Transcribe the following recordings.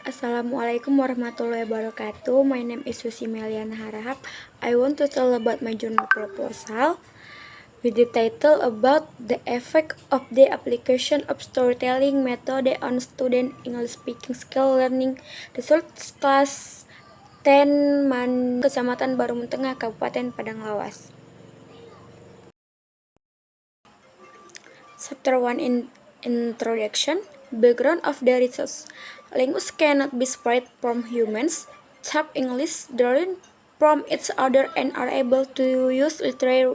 Assalamualaikum warahmatullahi wabarakatuh. My name is Susi Meliana Harahap. I want to tell about my journal proposal with the title about the effect of the application of storytelling method on student English speaking skill learning results class 10 Kecamatan Barumun Tengah, Kabupaten Padang Lawas. Chapter 1 Introduction. Background of the research. Language cannot be separate from humans. Tap English learn from each other and are able to use literary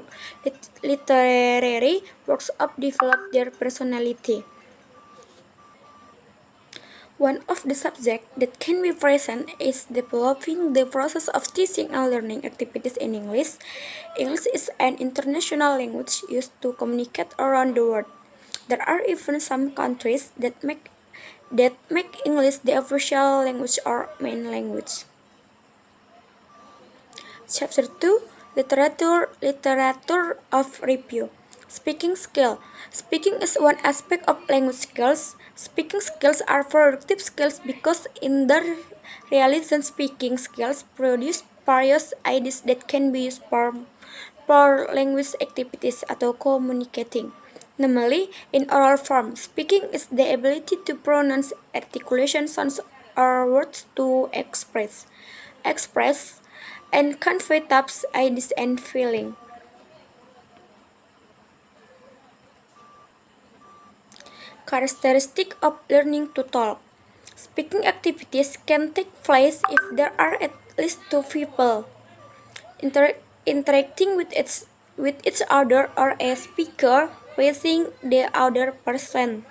works of develop their personality. One of the subjects that can be present is developing the process of teaching and learning activities in English. English is an international language used to communicate around the world. There are even some countries that make English the official language or main language. Chapter 2 Literature of Review. Speaking skill. Speaking is one aspect of language skills. Speaking skills are productive skills because in their realization speaking skills produce various ideas that can be used for language activities atau communicating. Namely, in oral form, speaking is the ability to pronounce articulation sounds or words to express, and convey thoughts, ideas, and feeling. Characteristic of learning to talk. Speaking activities can take place if there are at least two people interacting with each other or a speaker facing the other person.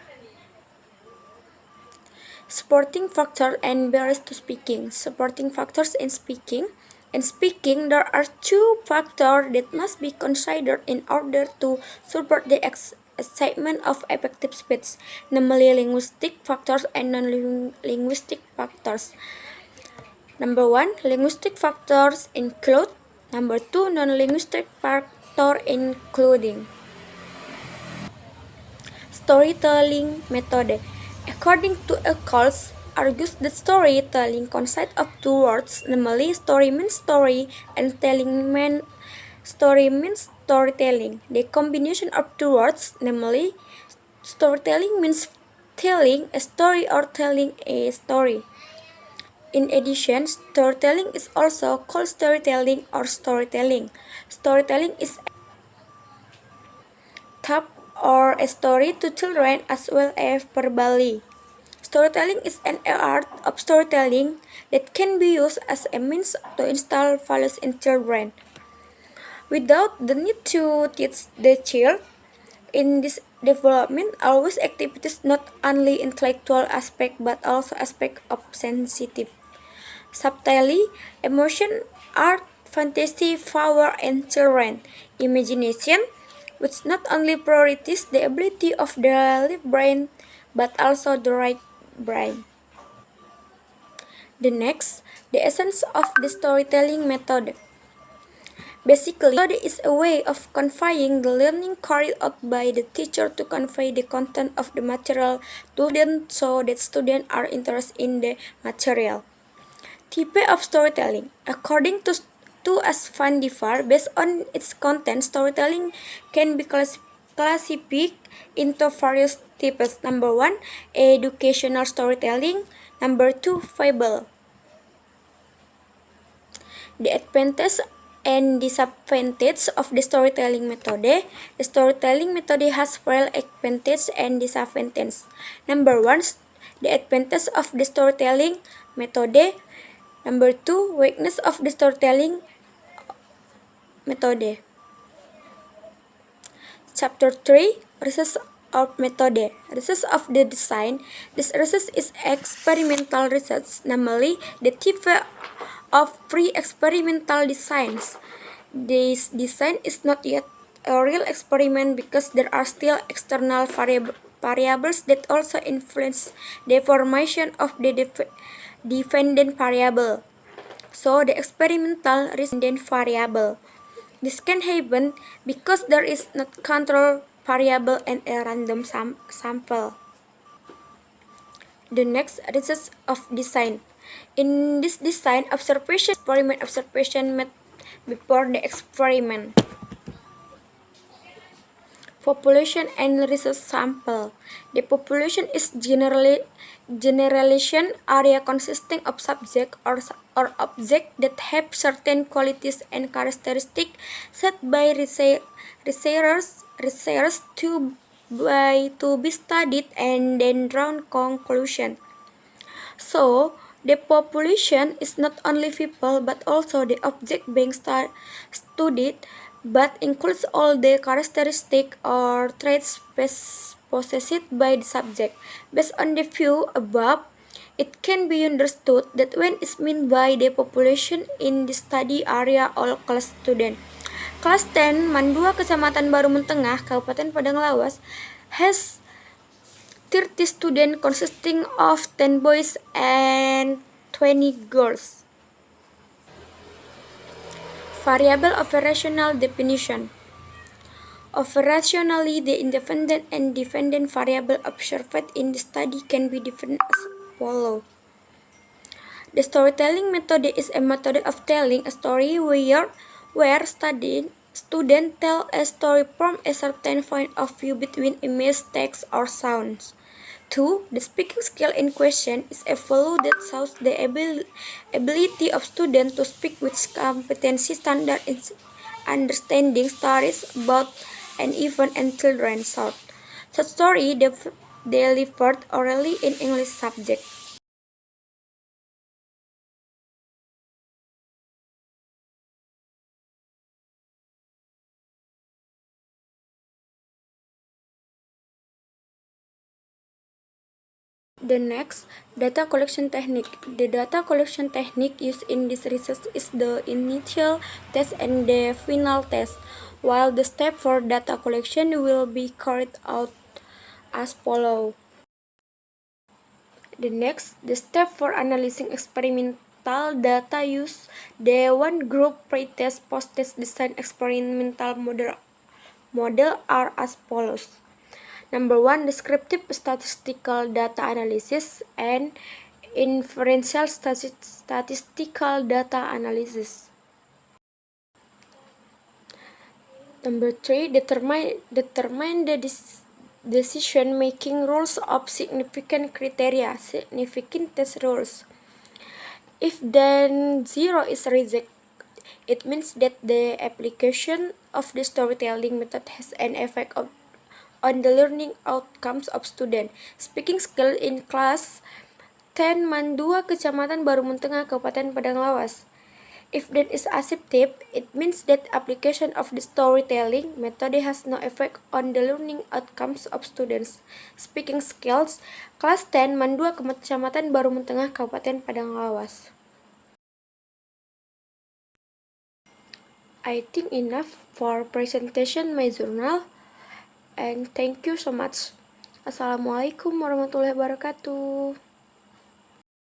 Supporting factors and barriers to speaking. Supporting factors in speaking. In speaking, there are two factors that must be considered in order to support the achievement of effective speech, namely linguistic factors and non-linguistic factors. Number 1, linguistic factors include. Number 2, non-linguistic factors including. Storytelling method. According to Eccles, argues that storytelling consists of two words, namely story means story and story means storytelling. The combination of two words, namely storytelling means telling a story or telling a story. In addition, storytelling is also called storytelling or storytelling. Storytelling is taught or a story to children as well as verbally. Storytelling is an art of storytelling that can be used as a means to instill values in children without the need to teach the child. In this development, always activities not only intellectual aspect but also aspect of sensitive, subtlety, emotion, art, fantasy, power, and children imagination, which not only priorities the ability of the left brain but also the right brain. The next, the essence of the storytelling method. Basically, method is a way of conveying the learning carried out by the teacher to convey the content of the material to students so that students are interested in the material. Type of storytelling. According to S. van Divar, based on its content, storytelling can be classified into various types. Number 1, educational storytelling. Number 2, fable. The advantage and disadvantage of the storytelling method. The storytelling method has several advantages and disadvantages. Number 1, the advantage of the storytelling method. Number 2, weakness of the storytelling method. Chapter 3, Research of Method. Research of the design. This research is experimental research, namely the type of pre-experimental designs. This design is not yet a real experiment because there are still external variables that also influence the formation of the dependent variable. So the experimental dependent variable. This can happen because there is not control variable and a random sample. The next, research of design. In this design, observation made before the experiment. Population and research sample. The population is generalization area consisting of subject or object that have certain qualities and characteristics set by researchers to be studied and then drawn conclusion. So, the population is not only people but also the object being studied, but includes all the characteristics or traits possessed by the subject. Based on the view above, it can be understood that when is meant by the population in the study area all class student. Kelas 10 Mandua Kecamatan Barumun Tengah, Kabupaten Padang Lawas has 30 students consisting of 10 boys and 20 girls. Variable operational definition. Operationally, the independent and dependent variable observed in the study can be defined as follows. The storytelling method is a method of telling a story where students tell a story from a certain point of view between image, text, or sounds. 2. The speaking skill in question is a value that shows the ability of students to speak with competency standard in understanding stories about an event and children short story delivered orally in English subject. The next, data collection technique. The data collection technique used in this research is the initial test and the final test, while the step for data collection will be carried out as follows. The next, the step for analyzing experimental data use the one group pretest post-test design experimental model are as follows. Number 1, descriptive statistical data analysis and inferential statistical data analysis. Number 3, determine the decision-making rules of significant criteria, significant test rules. If then 0 is rejected, it means that the application of the storytelling method has an effect on the learning outcomes of student. Speaking skill in class 10 Mandua Kecamatan Barumun Tengah, Kabupaten Padang Lawas. If that is accepted, it means that application of the storytelling method has no effect on the learning outcomes of students. Speaking skills, Kelas 10 Mandua Kecamatan Barumun Tengah, Kabupaten Padang Lawas. I think enough for presentation my journal, and thank you so much. Assalamualaikum warahmatullahi wabarakatuh.